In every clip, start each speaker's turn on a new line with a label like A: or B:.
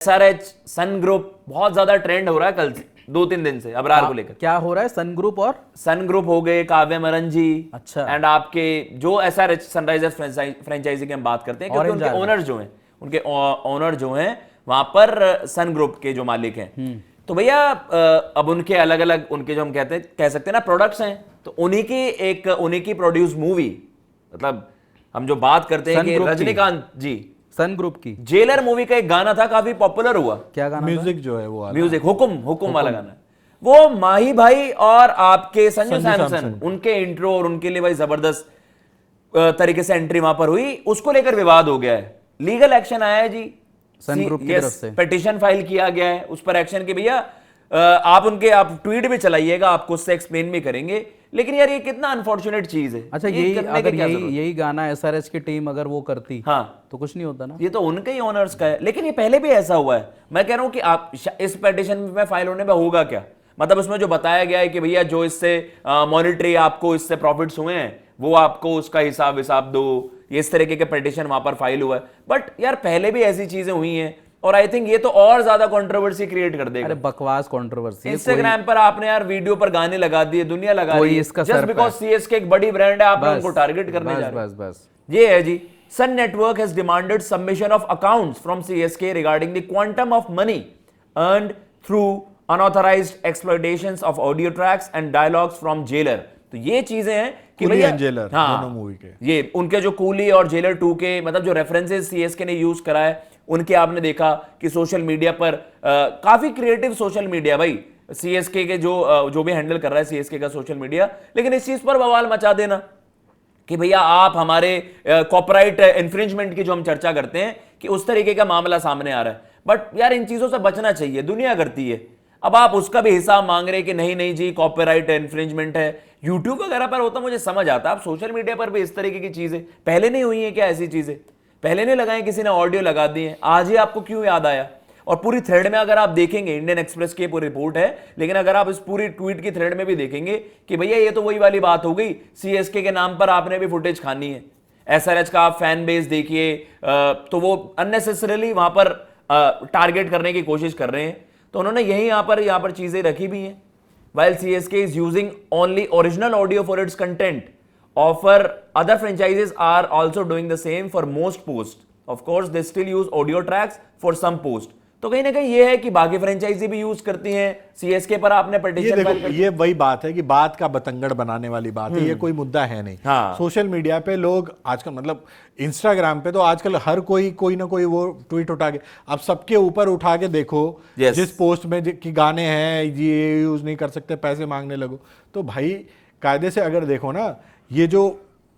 A: SRH सन group बहुत ज्यादा trend हो रहा है कल से 2-3 दिन से अबरार को लेकर।
B: क्या हो रहा है? सन ग्रुप और
A: सन ग्रुप हो गए, काव्य मरन जी।
B: अच्छा।
A: एंड आपके जो एसआरएच सनराइजर्स फ्रेंचाइजी की हम बात करते हैं, क्योंकि उनके ओनर जो हैं वहां पर सन ग्रुप के जो मालिक हैं, तो भैया अब उनके अलग अलग उनके जो हम कह सकते हैं ना प्रोडक्ट्स हैं, तो उन्हीं की प्रोड्यूस मूवी, मतलब हम जो बात करते हैं कि रजनीकांत जी
B: सन ग्रुप की
A: जेलर मूवी का एक गाना था, काफी पॉपुलर हुआ।
B: क्या गाना?
C: म्यूजिक जो है वो
A: म्यूजिक हुकुम वाला गाना, वो माही भाई और आपके संजू सैमसन उनके इंट्रो और उनके लिए भाई जबरदस्त तरीके से एंट्री वहां पर हुई, उसको लेकर विवाद हो गया है, लीगल एक्शन आया है जी
B: सन ग्रुप की तरफ से,
A: पिटीशन फाइल किया गया है उस पर एक्शन की। भैया आप ट्वीट भी चलाइएगा, आपको उससे एक्सप्लेन भी करेंगे, लेकिन यार ये कितना अनफॉर्चुनेट चीज है।
B: अच्छा, यही गाना एसआरएच की टीम अगर वो करती
A: हाँ
B: तो कुछ नहीं होता ना।
A: ये तो उनके ही ओनर्स का है, लेकिन ये पहले भी ऐसा हुआ है। मैं कह रहा हूं कि आप इस पिटीशन में फाइल होने में होगा क्या, मतलब उसमें जो बताया गया है कि भैया जो इससे मॉनिटरी आपको इससे प्रॉफिट्स हुए हैं वो आपको उसका हिसाब दो, ये इस तरीके के पिटीशन वहां पर फाइल हुआ है। बट यार पहले भी ऐसी चीजें हुई हैं, और आई थिंक ये तो और ज्यादा कंट्रोवर्सी क्रिएट कर देगा।
B: अरे बकवास कंट्रोवर्सी।
A: इंस्टाग्राम पर आपने यार वीडियो पर गाने लगा दिए, दुनिया लगा रही है जस्ट बिकॉज सीएसके एक बड़ी ब्रांड है, आपने उनको टारगेट करने जा रहे हैं।
B: बस
A: ये है जी। Sun Network has demanded submission of accounts from CSK regarding the quantum of money earned through unauthorized exploitations of audio tracks and dialogues from Jailer। तो ये चीजें हैं कि भैया
C: जेलर दोनों मूवी के,
A: ये उनके जो कूली और जेलर 2 के मतलब जो रेफरेंसेस सीएसके ने यूज करा है, उनके आपने देखा कि सोशल मीडिया पर काफी क्रिएटिव सोशल मीडिया भाई सीएसके के जो भी हैंडल कर रहा है सीएसके का सोशल मीडिया, लेकिन इस चीज पर बवाल मचा देना कि भैया आप हमारे कॉपीराइट इन्फ्रिंजमेंट की जो हम चर्चा करते हैं कि उस तरीके का मामला सामने आ रहा है। बट यार इन चीजों से बचना चाहिए, दुनिया करती है। अब आप उसका भी हिसाब मांग रहे हैं कि नहीं जी कॉपीराइट इन्फ्रिंजमेंट है, यूट्यूब वगैरह पर होता मुझे समझ आता, आप सोशल मीडिया पर भी इस तरीके की चीजें पहले नहीं हुई है क्या? ऐसी चीजें पहले नहीं लगाई, किसी ने ऑडियो लगा दी है, आज ही आपको क्यों याद आया? और पूरी थ्रेड में अगर आप देखेंगे, इंडियन एक्सप्रेस की पूरी रिपोर्ट है, लेकिन अगर आप इस पूरी ट्वीट की थ्रेड में भी देखेंगे कि भैया ये तो वही वाली बात हो गई, सीएसके के नाम पर आपने भी फुटेज खानी है। एसआरएच का आप फैन बेस देखिए, तो वो अननेसेसरीली वहां पर टारगेट करने की कोशिश कर रहे हैं, तो उन्होंने यहां पर चीजें रखी भी हैं। While CSK is using only original audio for its content, other franchises are also doing the same for most posts. Of course, they still use audio tracks for some posts. तो कहीं ना कहीं ये है कि बाकी फ्रेंचाइजी भी use करती हैं, सीएसके पर आपने पिटीशन
C: ये वही बात है कि बात का बतंगड़ बनाने वाली बात है, ये कोई मुद्दा है नहीं।
A: हाँ।
C: सोशल मीडिया पे लोग आजकल, मतलब इंस्टाग्राम पे तो आजकल हर कोई ना कोई वो ट्वीट उठा के, आप सबके ऊपर उठा के देखो, जिस पोस्ट में कि गाने हैं ये यूज नहीं कर सकते, पैसे मांगने लगो। तो भाई कायदे से अगर देखो ना, ये जो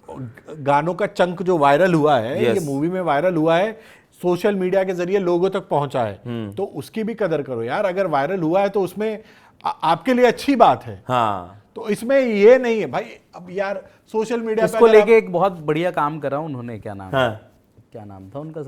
C: गानों का चंक जो वायरल हुआ है, ये मूवी में वायरल हुआ है, सोशल मीडिया के जरिए लोगों तक पहुंचा है, तो उसकी भी कदर करो यार। अगर वायरल हुआ है तो उसमें आपके लिए अच्छी बात है।
A: हाँ।
C: तो इसमें ये नहीं है भाई, अब यार सोशल मीडिया
B: इसको लेके एक बहुत बढ़िया काम करा उन्होंने, क्या नाम क्या नाम था उनका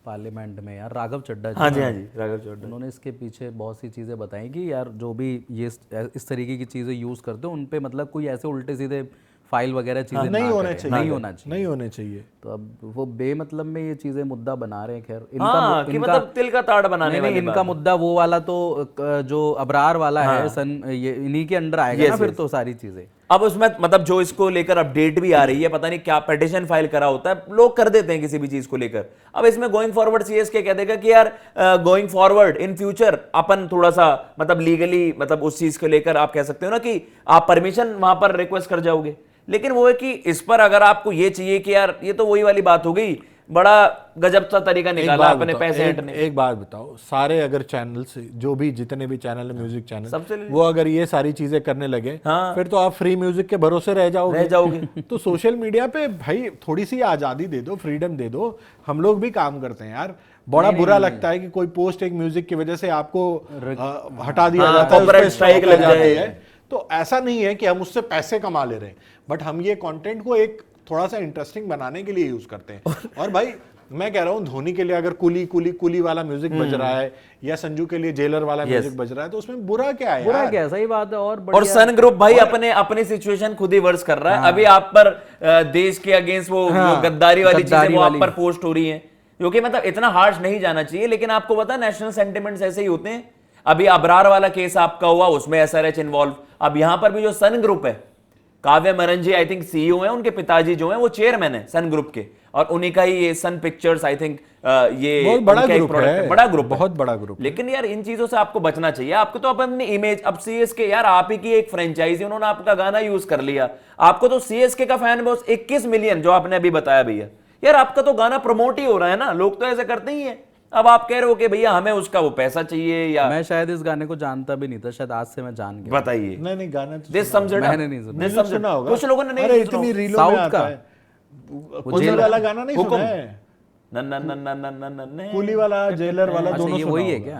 B: पार्लियामेंट में यार, राघव चड्ढा जी।
A: हाँ जी राघव चड्ढा।
B: उन्होंने इसके पीछे बहुत सी चीजें बताई कि यार जो भी ये इस तरीके की चीजें यूज करते हो उन पे मतलब कोई ऐसे उल्टे सीधे फाइल वगैरह चीजें
C: नहीं होने चाहिए।
B: तो अब वो बेमतलब में ये चीजें मुद्दा बना रहे हैं। खैर
A: इनका मतलब तिल का ताड़ बनाने वाली
B: इनका मुद्दा वो वाला तो जो अबरार वाला है ये इन्हीं के अंडर आएगा ना फिर तो सारी चीजें।
A: अब उसमें मतलब जो इसको लेकर अपडेट भी आ रही है, पता नहीं क्या पिटीशन फाइल करा होता है, लोग कर देते हैं किसी भी चीज को लेकर। अब इसमें गोइंग फॉरवर्ड सीएसके कह देगा कि यार गोइंग फॉरवर्ड इन फ्यूचर अपन थोड़ा सा मतलब लीगली मतलब उस चीज को लेकर आप कह सकते हो ना कि आप परमिशन वहां पर रिक्वेस्ट कर जाओगे। लेकिन वो है कि इस पर अगर आपको ये चाहिए कि यार ये तो वही वाली बात हो गई, बड़ा गजब सा तरीका निकाला अपने पैसे हटने।
C: एक बात बताओ, सारे अगर चैनल्स जो भी जितने भी चैनल है म्यूजिक चैनल, वो अगर ये सारी चीजें करने लगे, फिर तो आप फ्री म्यूजिक के भरोसे रह जाओगे। तो सोशल मीडिया पे भाई थोड़ी सी आजादी दे दो, फ्रीडम दे दो। हम लोग भी काम करते हैं यार, बड़ा बुरा लगता है कि कोई पोस्ट एक म्यूजिक की वजह से आपको हटा दिया जाता है, स्ट्राइक लग जाती है। तो ऐसा नहीं है कि हम उससे पैसे कमा ले रहे हैं, बट हम ये कंटेंट को एक थोड़ा सा इंटरेस्टिंग बनाने के लिए यूज करते हैं। और भाई मैं कह रहा हूँ, धोनी के लिए अगर कुली वाला म्यूजिक बज रहा है या संजू के लिए जेलर वाला म्यूजिक बज रहा है, तो उसमें बुरा क्या है?
B: बुरा क्या है? सही बात है।
A: और सन ग्रुप भाई अपने सिचुएशन खुद ही वर्स कर रहा है। अभी आप पर देश के अगेंस्ट वो गद्दारी वाली चीजें वो आप पर पोस्ट हो रही है, क्योंकि मतलब इतना हार्श नहीं जाना चाहिए, लेकिन आपको पता नेशनल सेंटिमेंट्स ऐसे ही होते हैं। अभी अबरार वाला केस आपका हुआ, उसमें एसआरएच इन्वॉल्व। अब यहां पर भी जो सन ग्रुप है, काव्य मरन जी आई थिंक सीईओ हैं, उनके पिताजी जो हैं वो चेयरमैन है सन ग्रुप के, और उन्हीं का ही ये सन पिक्चर्स आई थिंक ये
C: बहुत बड़ा
A: उनका एक
C: ग्रुप
A: product
C: है,
A: बड़ा ग्रुप,
C: बहुत बड़ा ग्रुप।
A: लेकिन यार इन चीजों से आपको बचना चाहिए। आपको तो अपनी इमेज, अब सीएसके यार आप ही की एक फ्रेंचाइजी, उन्होंने आपका गाना यूज कर लिया, आपको तो सीएसके का फैन बस 21 मिलियन जो आपने अभी बताया भैया, यार आपका तो गाना प्रमोट ही हो रहा है ना, लोग तो ऐसे करते ही हैं। अब आप कह रहे हो कि भैया हमें उसका वो पैसा चाहिए, या
B: मैं शायद इस गाने को जानता भी नहीं था, शायद आज से मैं जान गया।
A: बताइए।
C: नहीं गाना तो
A: दिस समझ
B: मैंने नहीं सुना।
A: दिस समझ
C: सुना होगा,
A: कुछ लोगों ने नहीं
C: अरे
A: सुना।
C: इतनी रीलों
B: साउथ
C: में आता
B: का।
C: है। कूली वाला गाना नहीं सुना है?
A: न न न न न न न
C: कूली वाला, जेलर वाला,
B: अच्छा,
C: दोनों
B: ये
C: सुना
B: वही है
C: होगा।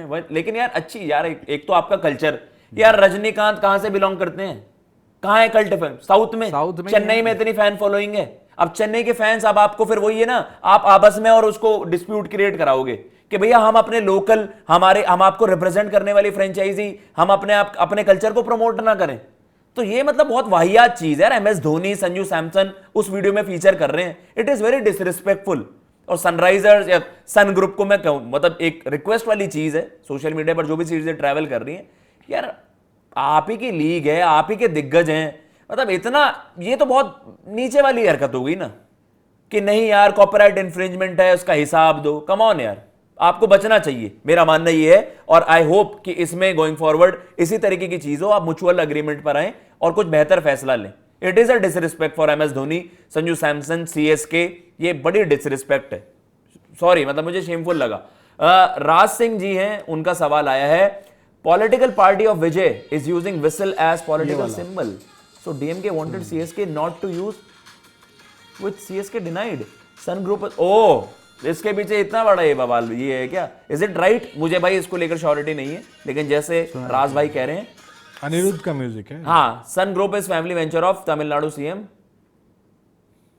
B: क्या?
A: लेकिन यार अच्छी यार, एक तो आपका कल्चर यार, रजनीकांत कहां से बिलोंग करते हैं, कहां है कल्ट फिल्म? साउथ में चेन्नई में इतनी फैन फॉलोइंग है। अब चेन्नई के फैंस, अब आपको फिर वही है ना, आप आपस में और उसको डिस्प्यूट क्रिएट कराओगे कि भैया हम अपने लोकल, हम आपको रिप्रेजेंट करने वाली फ्रेंचाइजी, हम अपने कल्चर को प्रमोट ना करें। तो ये मतलब बहुत वाहियात चीज है यार। एमएस धोनी, संजू सैमसन उस वीडियो में फीचर कर रहे हैं, इट इज वेरी डिसरिस्पेक्टफुल। और सनराइजर्स या सन ग्रुप को मैं कहूं, मतलब एक रिक्वेस्ट वाली चीज है, सोशल मीडिया पर जो भी चीजें ट्रैवल कर रही हैं यार, आप ही की लीग है, आप ही के दिग्गज हैं, मतलब इतना, ये तो बहुत नीचे वाली हरकत हो गई ना, कि नहीं यार कॉपीराइट इंफ्रिंजमेंट है, उसका हिसाब दो। कम ऑन यार, आपको बचना चाहिए, मेरा मानना ये है। और आई होप कि इसमें गोइंग फॉरवर्ड इसी तरीके की चीज हो, आप म्यूचुअल अग्रीमेंट पर आए और कुछ बेहतर फैसला लें। It is a disrespect for MS Dhoni, Sanju Samson, CSK, ये बड़ी डिसरिस्पेक्ट है। सॉरी, मतलब मुझे शेमफुल लगा। राज सिंह जी हैं, उनका सवाल आया है, political party of Vijay is using whistle as political symbol, so DMK wanted CSK not to use, which CSK denied. Sun group, ओ इसके पीछे इतना बड़ा ये बवाल ये है क्या? Is it right? मुझे भाई इसको लेकर श्योरिटी नहीं है, लेकिन जैसे राज भाई कह रहे हैं,
C: अनिरुद्ध का म्यूजिक है।
A: हाँ, sun group is family venture of Tamil Nadu CM.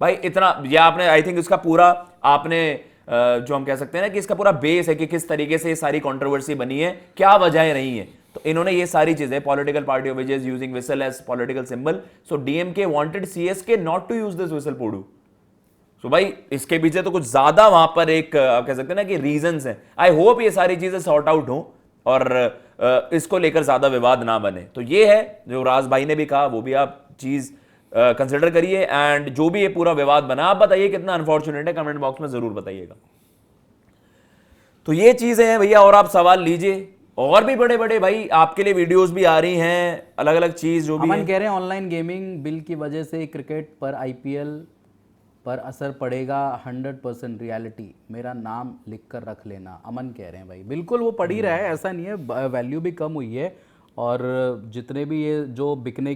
A: भाई इतना, या आपने आई थिंक इसका पूरा आपने जो हम कह सकते हैं ना कि इसका पूरा बेस है कि किस तरीके से ये सारी कंट्रोवर्सी बनी है, क्या वजह रही है। तो इन्होंने ये सारी चीजें, political party of Vijay is using whistle as political symbol, so DMK wanted CSK not to use this whistle पोडू। तो भाई इसके पीछे तो कुछ ज्यादा वहां पर एक आप कह सकते हैं ना कि रीजंस हैं। आई होप ये सारी चीजें सॉर्ट आउट हो और इसको लेकर ज्यादा विवाद ना बने। तो ये है जो राज भाई ने भी कहा, वो भी आप चीज कंसिडर करिए। एंड जो भी ये पूरा विवाद बना, आप बताइए कितना अनफॉर्चुनेट है, कमेंट बॉक्स में जरूर बताइएगा। तो ये चीजें हैं भैया, और आप सवाल लीजिए, और भी बड़े बड़े भाई आपके लिए वीडियोस भी आ रही हैं, अलग अलग चीज जो भी
B: अमन कह रहे हैं ऑनलाइन गेमिंग बिल की वजह से क्रिकेट पर आईपीएल पर असर पड़ेगा, 100% रियलिटी, मेरा नाम लिख कर रख लेना, अमन कह रहे हैं भाई। बिल्कुल वो पड़ ही रहा है, ऐसा नहीं है, वैल्यू भी कम हुई है, और जितने भी ये जो बिकने